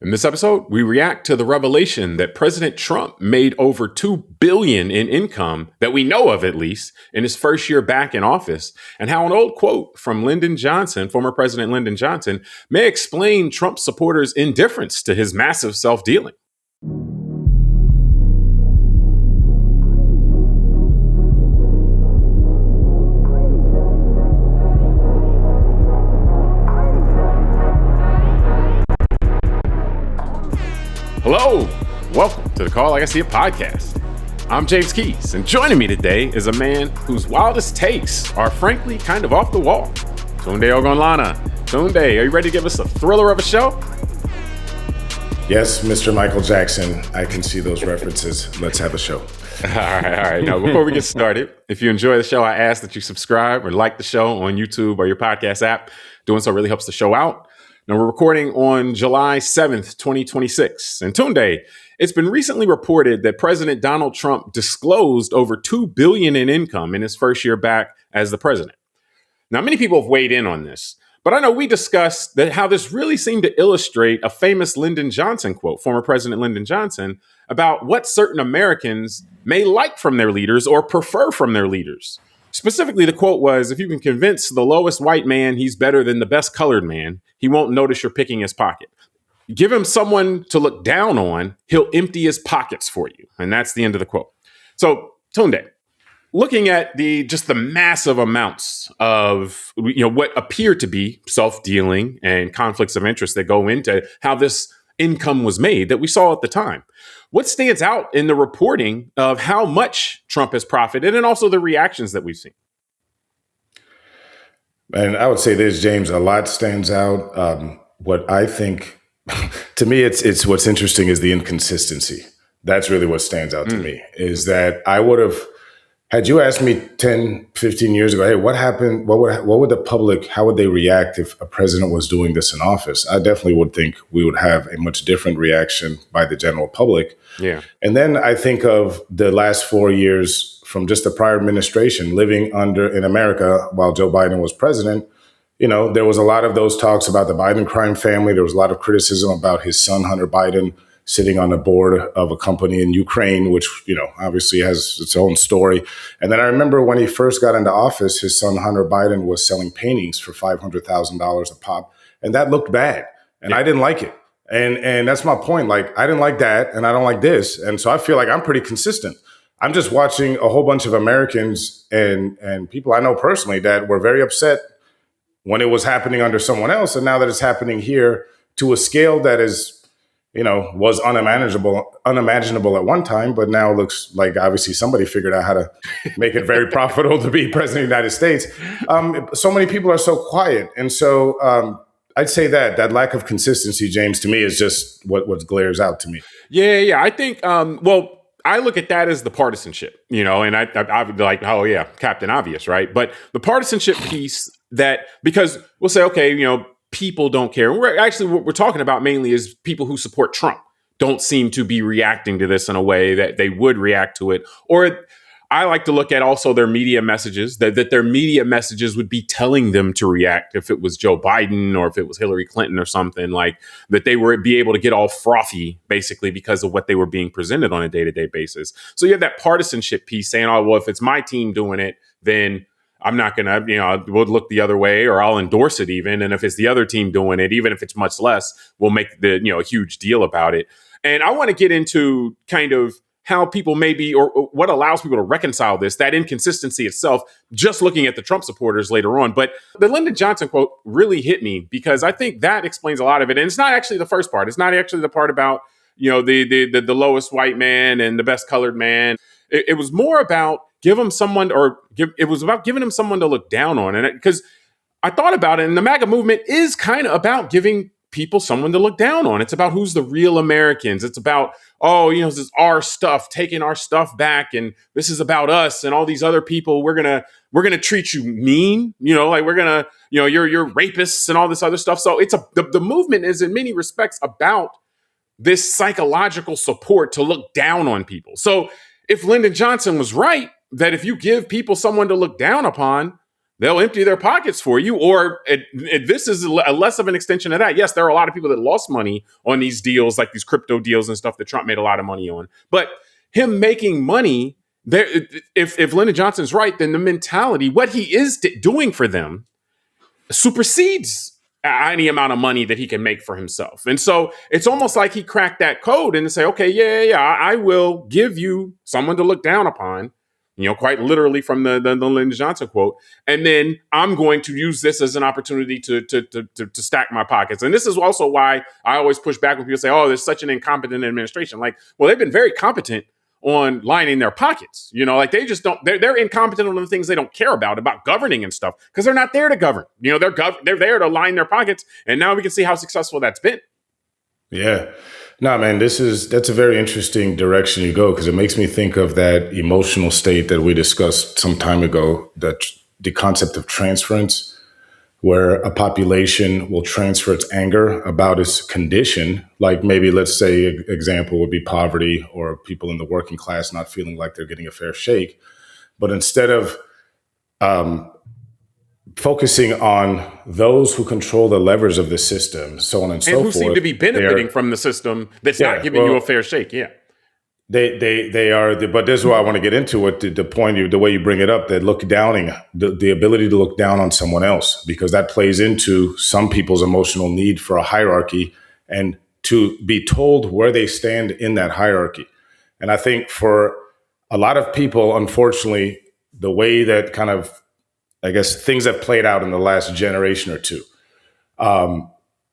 In this episode, we react to the revelation that President Trump made over $2 billion in income, that we know of at least, in his first year back in office, and how an old quote from Lyndon Johnson, former President Lyndon Johnson, may explain Trump supporters' indifference to his massive self-dealing. Hello, welcome to the Call Like I See It podcast. I'm James Keys, and joining me today is a man whose wildest takes are frankly kind of off the wall. Tunde Ogunlana. Tunde, are you ready to give us a thriller of a show? Yes, Mr. Michael Jackson. I can see those references. Let's have a show. All right. Now, before we get started, if you enjoy the show, I ask that you subscribe or like the show on YouTube or your podcast app. Doing so really helps the show out. Now, we're recording on July 7th, 2026. And Tunde, it's been recently reported that President Donald Trump disclosed over $2 billion in income in his first year back as the president. Now, many people have weighed in on this, but I know we discussed that how this really seemed to illustrate a famous Lyndon Johnson quote, former President Lyndon Johnson, about what certain Americans may like from their leaders or prefer from their leaders. Specifically, the quote was, if you can convince the lowest white man he's better than the best colored man, he won't notice you're picking his pocket. Give him someone to look down on, he'll empty his pockets for you. And that's the end of the quote. So, Tunde, looking at the massive amounts of what appear to be self-dealing and conflicts of interest that go into how this income was made that we saw at the time, what stands out in the reporting of how much Trump has profited and also the reactions that we've seen? And I would say this, James, a lot stands out. What I think, to me, it's what's interesting is the inconsistency. That's really what stands out to me, is that I would have, had you asked me 10, 15 years ago, hey, what happened? What would the public, how would they react if a president was doing this in office? I definitely would think we would have a much different reaction by the general public. Yeah. And then I think of the last 4 years from just the prior administration living in America while Joe Biden was president. There was a lot of those talks about the Biden crime family. There was a lot of criticism about his son, Hunter Biden, sitting on the board of a company in Ukraine, which, obviously has its own story. And then I remember when he first got into office, his son, Hunter Biden, was selling paintings for $500,000 a pop. And that looked bad. And I didn't like it. And that's my point. Like, I didn't like that. And I don't like this. And so I feel like I'm pretty consistent. I'm just watching a whole bunch of Americans and people I know personally that were very upset when it was happening under someone else. And now that it's happening here to a scale that is, was unimaginable at one time, but now looks like obviously somebody figured out how to make it very profitable to be president of the United States. So many people are so quiet. And so I'd say that lack of consistency, James, to me is just what glares out to me. Yeah. I think, I look at that as the partisanship, and I would be like, oh yeah, Captain Obvious, right? But the partisanship piece because we'll say, okay, people don't care. What we're talking about mainly is people who support Trump don't seem to be reacting to this in a way that they would react to it. Or I like to look at also their media messages, that their media messages would be telling them to react if it was Joe Biden or if it was Hillary Clinton or something, like that they would be able to get all frothy basically because of what they were being presented on a day-to-day basis. So you have that partisanship piece saying, oh, well, if it's my team doing it, then I'm not going to, we'll look the other way or I'll endorse it even. And if it's the other team doing it, even if it's much less, we'll make a huge deal about it. And I want to get into kind of how people maybe, or what allows people to reconcile that inconsistency itself, just looking at the Trump supporters later on. But the Lyndon Johnson quote really hit me because I think that explains a lot of it. And it's not actually the first part. It's not actually the part about, the lowest white man and the best colored man. It was more about it was about giving him someone to look down on. And because I thought about it, and the MAGA movement is kind of about giving people someone to look down on. It's about who's the real Americans. It's about, this is our stuff, taking our stuff back. And this is about us and all these other people. We're going to treat you mean, like we're going to, you're rapists and all this other stuff. So the movement is in many respects about this psychological support to look down on people. So if Lyndon Johnson was right, that if you give people someone to look down upon, they'll empty their pockets for you. Or this is less of an extension of that. Yes, there are a lot of people that lost money on these deals, like these crypto deals and stuff that Trump made a lot of money on. But him making money, there, if Lyndon Johnson's right, then the mentality, what he is doing for them, supersedes any amount of money that he can make for himself. And so it's almost like he cracked that code and say, okay, yeah, I will give you someone to look down upon, quite literally from the Lyndon Johnson quote. And then I'm going to use this as an opportunity to stack my pockets. And this is also why I always push back when people say, oh, there's such an incompetent administration. Like, well, they've been very competent on lining their pockets. Like they just don't, they're incompetent on the things they don't care about governing and stuff, because they're not there to govern. They're there to line their pockets. And now we can see how successful that's been. Yeah. No, man, that's a very interesting direction you go, because it makes me think of that emotional state that we discussed some time ago, that the concept of transference, where a population will transfer its anger about its condition. Like maybe, let's say, example would be poverty or people in the working class not feeling like they're getting a fair shake. But instead of focusing on those who control the levers of the system, so on and so forth. And who seem to be benefiting from the system that's not giving you a fair shake. Yeah. They are, but this is why I want to get into it. The point, the way you bring it up, that look downing, the ability to look down on someone else, because that plays into some people's emotional need for a hierarchy and to be told where they stand in that hierarchy. And I think for a lot of people, unfortunately, the way that kind of, I guess, things have played out in the last generation or two,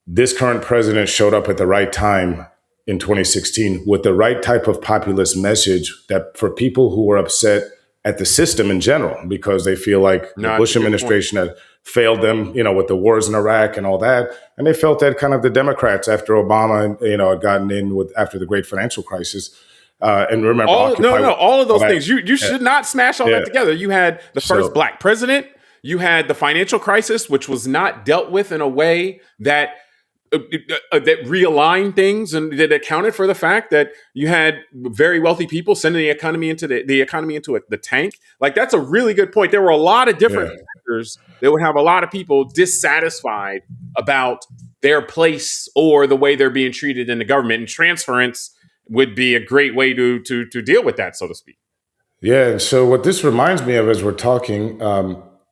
this current president showed up at the right time in 2016 with the right type of populist message that for people who were upset at the system in general, because they feel like the Bush administration had failed them, with the wars in Iraq and all that. And they felt that kind of the Democrats after Obama, had gotten in with after the great financial crisis. And remember, all of those things. You should not smash all that together. You had the first black president. You had the financial crisis, which was not dealt with in a way that realigned things and that accounted for the fact that you had very wealthy people sending the economy into the tank. Like, that's a really good point. There were a lot of different factors that would have a lot of people dissatisfied about their place or the way they're being treated in the government, and transference would be a great way to deal with that, so to speak. Yeah. And so what this reminds me of as we're talking,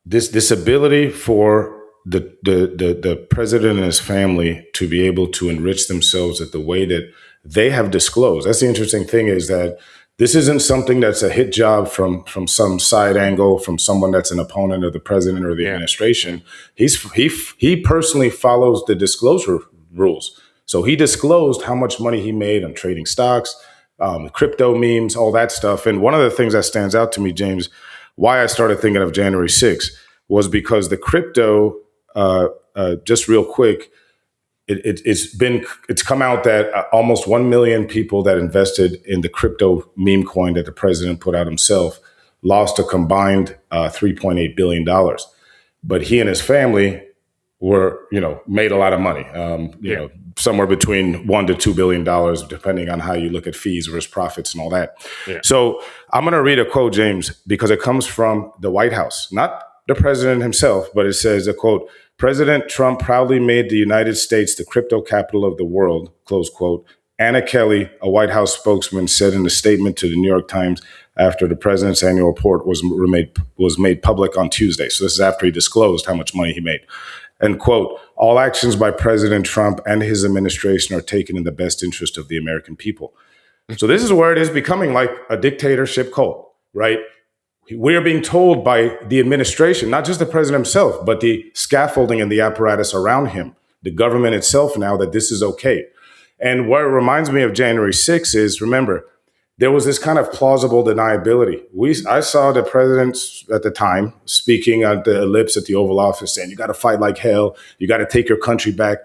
this ability for the president and his family to be able to enrich themselves at the way that they have disclosed. That's the interesting thing, is that this isn't something that's a hit job from some side angle, from someone that's an opponent of the president or the administration. He personally follows the disclosure rules. So he disclosed how much money he made on trading stocks, crypto memes, all that stuff. And one of the things that stands out to me, James, why I started thinking of January 6th was because the crypto, just real quick, it's come out that almost 1 million people that invested in the crypto meme coin that the president put out himself lost a combined $3.8 billion. But he and his family were, made a lot of money, somewhere between $1 to $2 billion, depending on how you look at fees versus profits and all that. Yeah. So I'm going to read a quote, James, because it comes from the White House, not the president himself, but it says, a quote, "President Trump proudly made the United States the crypto capital of the world," close quote. Anna Kelly, a White House spokesman, said in a statement to the New York Times after the president's annual report was made public on Tuesday. So this is after he disclosed how much money he made. And quote, "All actions by President Trump and his administration are taken in the best interest of the American people." So this is where it is becoming like a dictatorship cult, right? We're being told by the administration, not just the president himself, but the scaffolding and the apparatus around him, the government itself now, that this is okay. And what reminds me of January 6th is, remember, there was this kind of plausible deniability. I saw the president at the time speaking at the ellipse at the Oval Office saying, you got to fight like hell. You got to take your country back.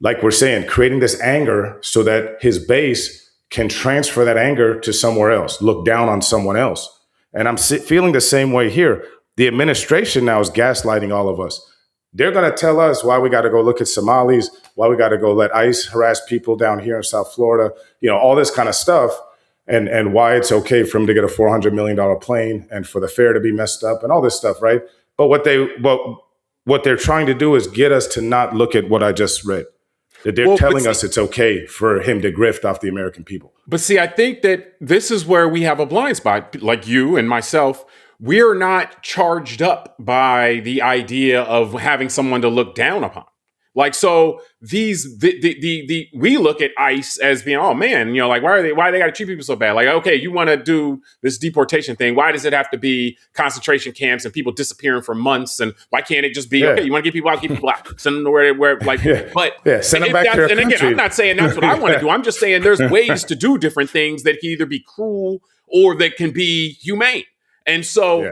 Like we're saying, creating this anger so that his base can transfer that anger to somewhere else, look down on someone else. And I'm feeling the same way here. The administration now is gaslighting all of us. They're going to tell us why we got to go look at Somalis, why we got to go let ICE harass people down here in South Florida, all this kind of stuff. And why it's okay for him to get a $400 million plane and for the fare to be messed up and all this stuff, right? But what they're trying to do is get us to not look at what I just read. That they're telling us it's okay for him to grift off the American people. But see, I think that this is where we have a blind spot, like you and myself. We're not charged up by the idea of having someone to look down upon. Like, so we look at ICE as being, oh man, like why they got to treat people so bad? Like, okay, you want to do this deportation thing. Why does it have to be concentration camps and people disappearing for months? And why can't it just be, okay, you want to get people out, send them to where like, send them back to their country. And again, I'm not saying that's what I want to do. I'm just saying there's ways to do different things that can either be cruel or that can be humane. And so,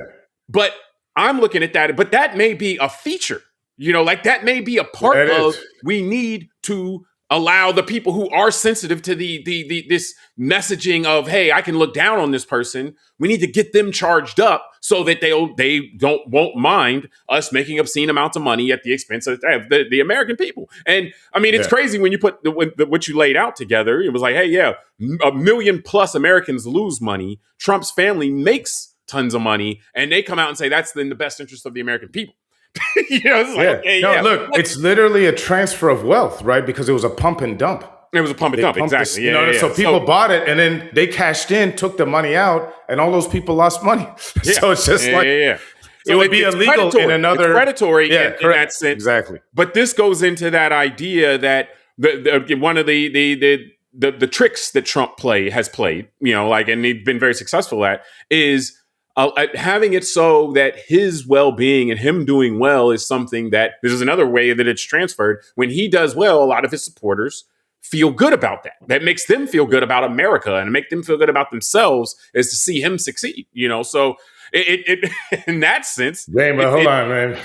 but I'm looking at that, but that may be a feature. Like that may be a part of we need to allow the people who are sensitive to this messaging of, hey, I can look down on this person. We need to get them charged up so that they won't mind us making obscene amounts of money at the expense of the American people. And I mean, it's crazy when you put what you laid out together. It was like, hey, yeah, 1 million plus Americans lose money. Trump's family makes tons of money, and they come out and say that's in the best interest of the American people. Look, it's literally a transfer of wealth, right? Because it was a pump and dump. It was a pump and dump, exactly. So people bought it, and then they cashed in, took the money out, and all those people lost money. So it's just So it would be illegal in another. It's predatory in that sense, exactly. But this goes into that idea that one of the tricks that Trump has played, and he's been very successful at is. Having it so that his well-being and him doing well is something that this is another way that it's transferred. When he does well, a lot of his supporters feel good about that. That makes them feel good about America and make them feel good about themselves is to see him succeed. So it in that sense. Hold on, man.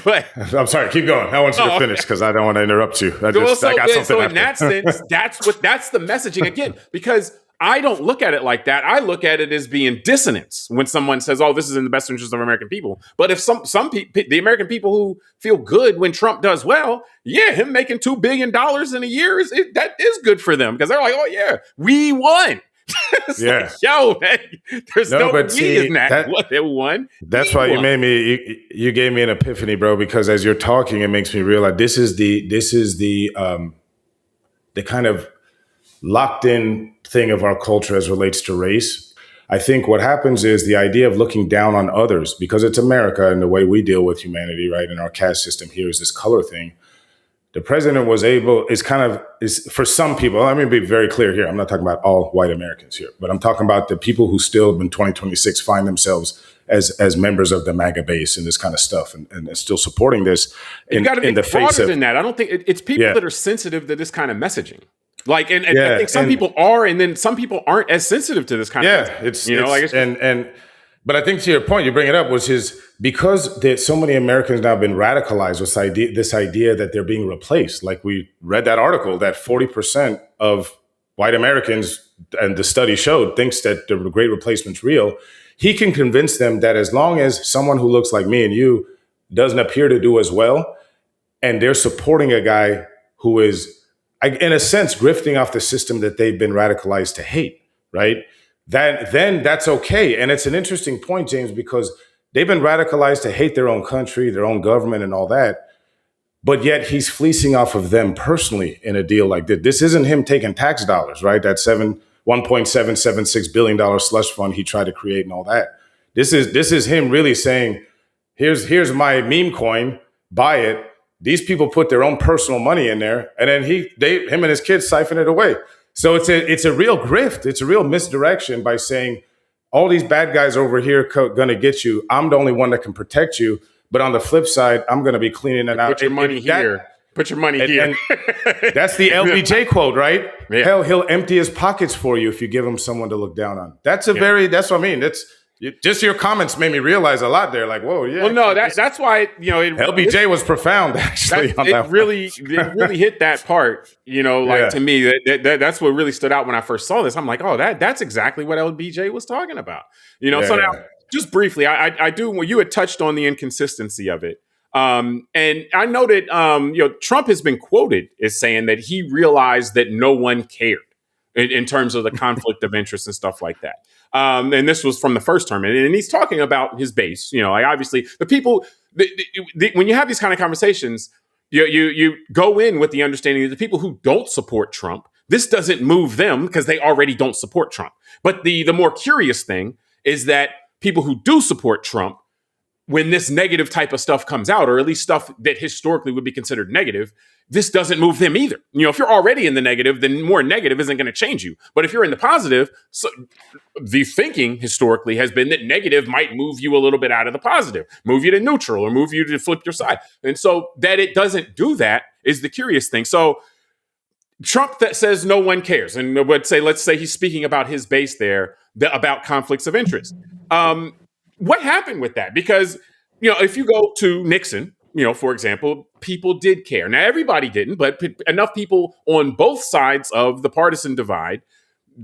What? I'm sorry. Keep going. I want you to finish because I don't want to interrupt you. I got something. So in that sense, that's the messaging again, because I don't look at it like that. I look at it as being dissonance when someone says, "Oh, this is in the best interest of American people." But if some people, the American people who feel good when Trump does well, him making $2 billion in a year that is good for them because they're like, "Oh yeah, we won." There's no but see, in that what they won. That's why you gave me an epiphany, bro. Because as you're talking, it makes me realize this is the kind of locked in thing of our culture as relates to race. I think what happens is the idea of looking down on others, because it's America and the way we deal with humanity, right? And our caste system here is this color thing. The president is for some people, let me be very clear here. I'm not talking about all white Americans here, but I'm talking about the people who still in 2026 find themselves as members of the MAGA base and this kind of stuff and still supporting this in the face of. Than that. I don't think it's people that are sensitive to this kind of messaging. Like, and I think some people are, and then some people aren't as sensitive to this kind of thing. But I think to your point, you bring it up, which is because so many Americans now have been radicalized with this idea that they're being replaced. Like we read that article that 40% of white Americans, and the study showed, thinks that the great replacement's real. He can convince them that as long as someone who looks like me and you doesn't appear to do as well, and they're supporting a guy who is, in a sense, grifting off the system that they've been radicalized to hate, right? Then that's okay. And it's an interesting point, James, because they've been radicalized to hate their own country, their own government and all that. But yet he's fleecing off of them personally in a deal like this. This isn't him taking tax dollars, right? That $1.776 billion slush fund he tried to create and all that. This is him really saying, here's my meme coin, buy it. These people put their own personal money in there, and then him and his kids siphon it away. So it's a real grift. It's a real misdirection by saying all these bad guys over here going to get you. I'm the only one that can protect you. But on the flip side, I'm going to be cleaning it out. Put your money here. Put your money here. And that's the LBJ quote, right? Yeah. Hell, he'll empty his pockets for you if you give him someone to look down on. That's what I mean. Just your comments made me realize a lot there. Like, whoa, yeah. Well, no, that's why LBJ was profound. Actually, it really hit that part. To me, that's what really stood out when I first saw this. I'm like, oh, that's exactly what LBJ was talking about. So now, just briefly, I do. Well, you had touched on the inconsistency of it, and I noted, Trump has been quoted as saying that he realized that no one cared. in terms of the conflict of interest and stuff like that. And this was from the first term, and he's talking about his base. Like obviously the people. When you have these kind of conversations, you go in with the understanding that the people who don't support Trump, this doesn't move them because they already don't support Trump. But the more curious thing is that people who do support Trump, when this negative type of stuff comes out, or at least stuff that historically would be considered negative, this doesn't move them either. If you're already in the negative, then more negative isn't going to change you. But if you're in the positive, so the thinking historically has been that negative might move you a little bit out of the positive, move you to neutral, or move you to flip your side. And so that it doesn't do that is the curious thing. So Trump that says no one cares, and let's say he's speaking about his base there, about conflicts of interest. What happened with that? Because, if you go to Nixon, for example, people did care. Now, everybody didn't, but enough people on both sides of the partisan divide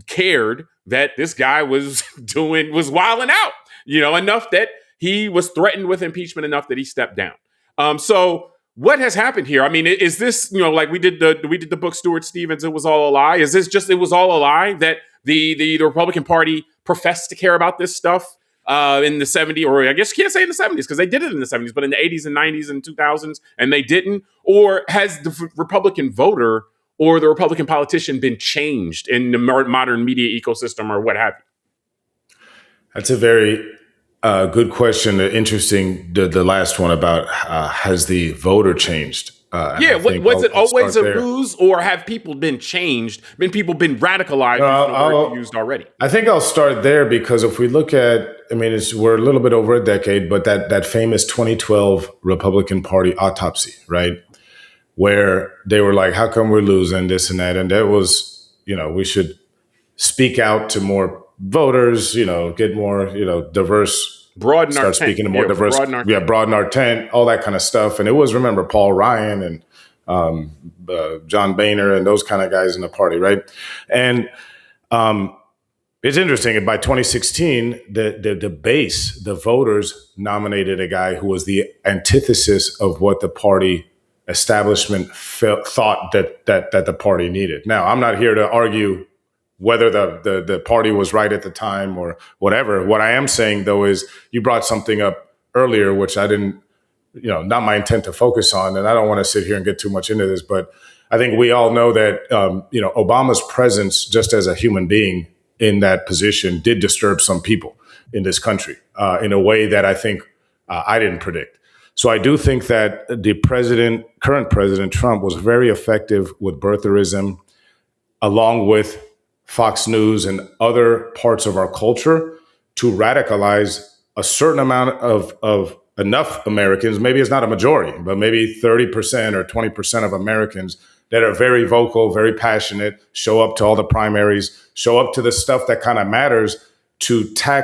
cared that this guy was wilding out, enough that he was threatened with impeachment enough that he stepped down. So what has happened here? I mean, is this, like we did the book Stuart Stevens, It Was All a Lie? Is this just, it was all a lie that the Republican Party professed to care about this stuff in the 70s, or I guess you can't say in the 70s because they did it in the 70s, but in the 80s and 90s and 2000s, and they didn't? Or has the Republican voter or the Republican politician been changed in the modern media ecosystem or what have you? That's a very good question. Interesting, the last one about has the voter changed? Was it always a ruse, or have people been changed? People been radicalized? Used already. I think I'll start there because if we look at, we're a little bit over a decade, but that famous 2012 Republican Party autopsy, right, where they were like, "How come we're losing this and that?" And that was, we should speak out to more voters, get more, diverse. Broaden start our speaking tent. to more diverse, broaden our tent, all that kind of stuff. And it was, remember, Paul Ryan and John Boehner and those kind of guys in the party, right? And it's interesting. By 2016, the base, the voters nominated a guy who was the antithesis of what the party establishment thought that the party needed. Now, I'm not here to argue whether the party was right at the time or whatever. What I am saying, though, is you brought something up earlier, which I didn't, not my intent to focus on. And I don't want to sit here and get too much into this, but I think we all know that, Obama's presence just as a human being in that position did disturb some people in this country in a way that I think I didn't predict. So I do think that the current President Trump was very effective with birtherism, along with Fox News and other parts of our culture, to radicalize a certain amount of enough Americans. Maybe it's not a majority, but maybe 30% or 20% of Americans that are very vocal, very passionate, show up to all the primaries, show up to the stuff that kind of matters, to tack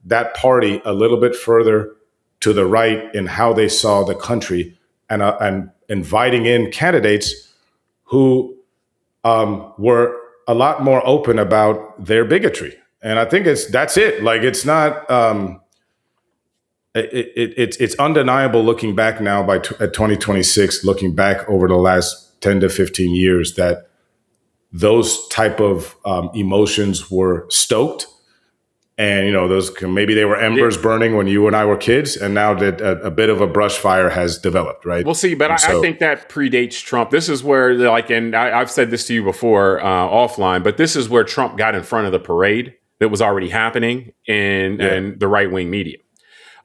that party a little bit further to the right in how they saw the country, and inviting in candidates who were a lot more open about their bigotry. And I think that's it. Like, it's not, it's undeniable looking back now at 2026, looking back over the last 10 to 15 years, that those type of emotions were stoked. And, maybe they were embers burning when you and I were kids, and now that a bit of a brush fire has developed, right? We'll see, but I think that predates Trump. This is where, and I've said this to you before offline, but this is where Trump got in front of the parade that was already happening in the right-wing media.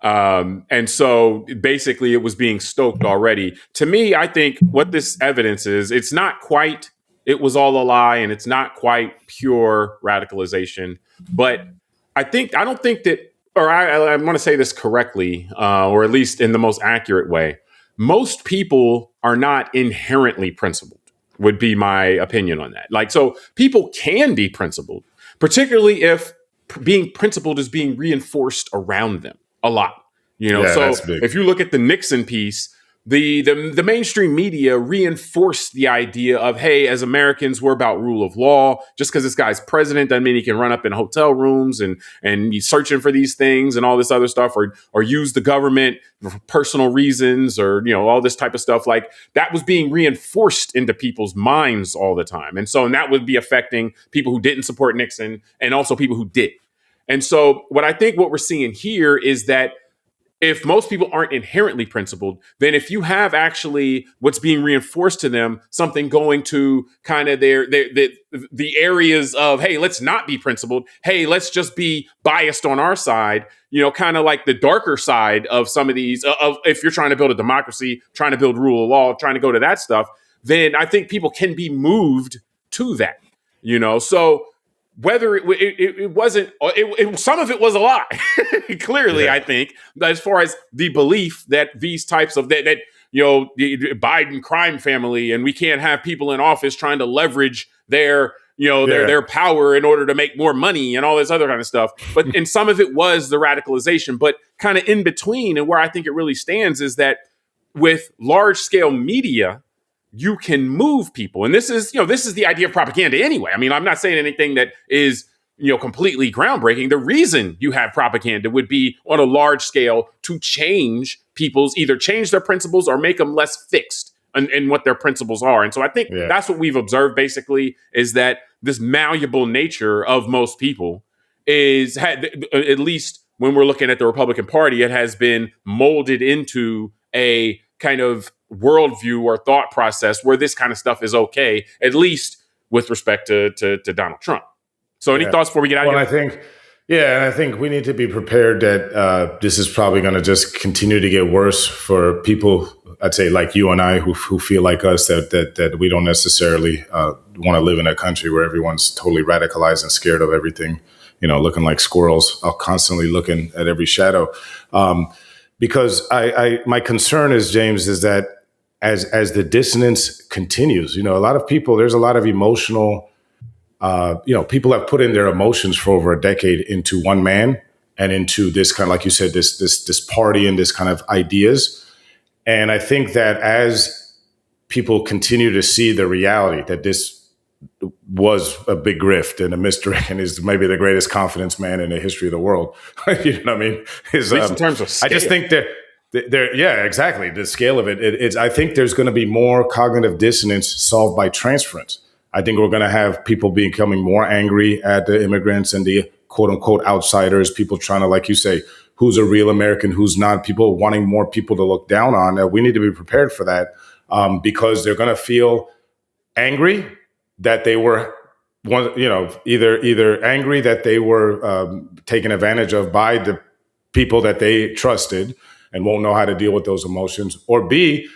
And so basically it was being stoked already. To me, I think what this evidence is, it's not quite, it was all a lie, and it's not quite pure radicalization, but I don't think that, or I want to say this correctly, or at least in the most accurate way. Most people are not inherently principled, would be my opinion on that. Like, so people can be principled, particularly if being principled is being reinforced around them a lot. So if you look at the Nixon piece, the mainstream media reinforced the idea of, hey, as Americans, we're about rule of law. Just because this guy's president doesn't mean he can run up in hotel rooms and be searching for these things and all this other stuff, or use the government for personal reasons, or all this type of stuff. Like, that was being reinforced into people's minds all the time, and that would be affecting people who didn't support Nixon and also people who did. And so, what we're seeing here is that if most people aren't inherently principled, then if you have actually what's being reinforced to them, something going to kind of the areas of, hey, let's not be principled. Hey, let's just be biased on our side, kind of like the darker side of some of these, of if you're trying to build a democracy, trying to build rule of law, trying to go to that stuff, then I think people can be moved to that, so whether it wasn't, some of it was a lie, clearly, yeah. I think, as far as the belief that these types of the Biden crime family, and we can't have people in office trying to leverage their power in order to make more money and all this other kind of stuff. But and some of it was the radicalization, but kind of in between, and where I think it really stands is that with large scale media, you can move people. And this is the idea of propaganda anyway. I mean, I'm not saying anything that is, completely groundbreaking. The reason you have propaganda would be on a large scale to change either change their principles or make them less fixed in what their principles are. And so I think that's what we've observed basically, is that this malleable nature of most people at least when we're looking at the Republican Party, it has been molded into a kind of worldview or thought process where this kind of stuff is okay, at least with respect to Donald Trump. So any thoughts before we get out of here? I think we need to be prepared that this is probably going to just continue to get worse for people, I'd say, like you and I, who feel like us, that we don't necessarily want to live in a country where everyone's totally radicalized and scared of everything, looking like squirrels, constantly looking at every shadow. Because my concern is, James, is that as the dissonance continues, a lot of people, there's a lot of emotional, people have put in their emotions for over a decade into one man and into this kind of, like you said, this party and this kind of ideas. And I think that as people continue to see the reality that this was a big grift and a mystery and is maybe the greatest confidence man in the history of the world, you know what I mean? At least in terms of scale. I just think that exactly. The scale of it. I think there's going to be more cognitive dissonance solved by transference. I think we're going to have people becoming more angry at the immigrants and the quote unquote outsiders, people trying to, like you say, who's a real American, who's not, people wanting more people to look down on. We need to be prepared for that because they're going to feel angry that they were, either angry that they were taken advantage of by the people that they trusted and won't know how to deal with those emotions, or B,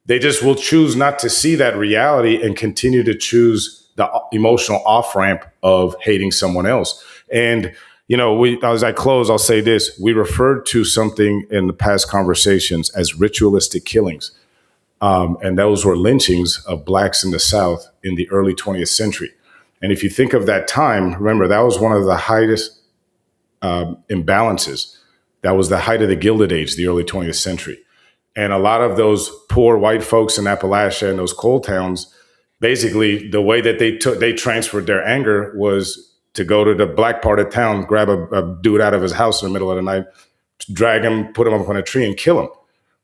they just will choose not to see that reality and continue to choose the emotional off-ramp of hating someone else. And, as I close, I'll say this. We referred to something in the past conversations as ritualistic killings. And those were lynchings of blacks in the South in the early 20th century. And if you think of that time, remember, that was one of the highest imbalances. That was the height of the Gilded Age, the early 20th century. And a lot of those poor white folks in Appalachia and those coal towns, basically the way that they transferred their anger was to go to the black part of town, grab a dude out of his house in the middle of the night, drag him, put him up on a tree and kill him.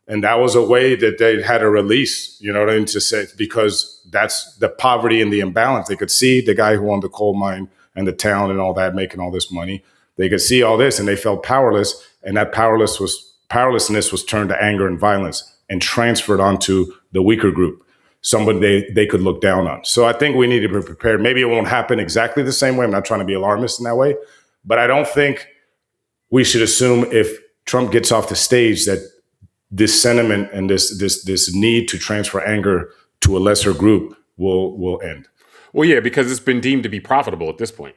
And that was a way that they had a release, to say, because that's the poverty and the imbalance. They could see the guy who owned the coal mine and the town and all that, making all this money. They could see all this and they felt powerless. And that powerlessness was turned to anger and violence and transferred onto the weaker group, somebody they could look down on. So I think we need to be prepared. Maybe it won't happen exactly the same way. I'm not trying to be alarmist in that way, but I don't think we should assume if Trump gets off the stage that this sentiment and this need to transfer anger to a lesser group will end. Well, yeah, because it's been deemed to be profitable at this point.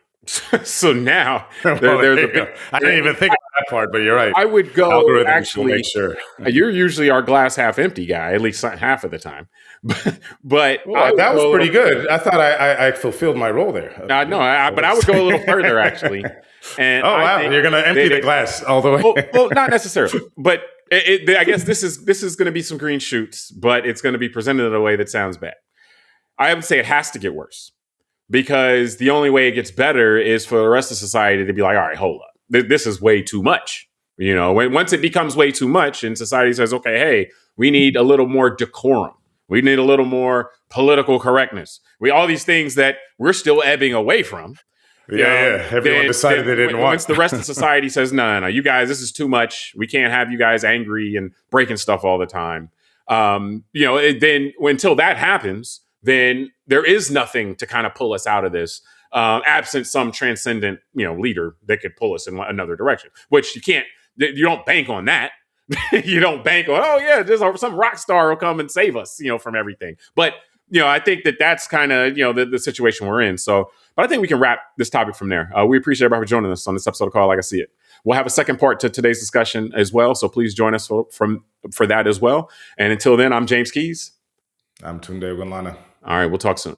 So now there's a big, I didn't even think of that part, but you're right. I would go Algorithms actually. make sure. You're usually our glass half empty guy, at least half of the time. But that was pretty good. I thought I fulfilled my role there. No, but I would go a little further actually. And wow, you're going to empty the glass all the way. Well, not necessarily, but I guess this is going to be some green shoots, but it's going to be presented in a way that sounds bad. I would say it has to get worse, because the only way it gets better is for the rest of society to be like, all right, hold up, this is way too much. Once it becomes way too much and society says, okay, hey, we need a little more decorum. We need a little more political correctness. All these things that we're still ebbing away from. Yeah. Everyone decided they didn't want. Once the rest of society says, no, you guys, this is too much. We can't have you guys angry and breaking stuff all the time. Then until that happens, then there is nothing to kind of pull us out of this, absent some transcendent, leader that could pull us in another direction, which you don't bank on that. You don't bank on, oh yeah, just some rock star will come and save us, from everything. But, I think that's kind of, the situation we're in. So, but I think we can wrap this topic from there. We appreciate everybody for joining us on this episode of Call Like I See It. We'll have a second part to today's discussion as well. So please join us for that as well. And until then, I'm James Keys. I'm Tunde Ogunlana. All right, we'll talk soon.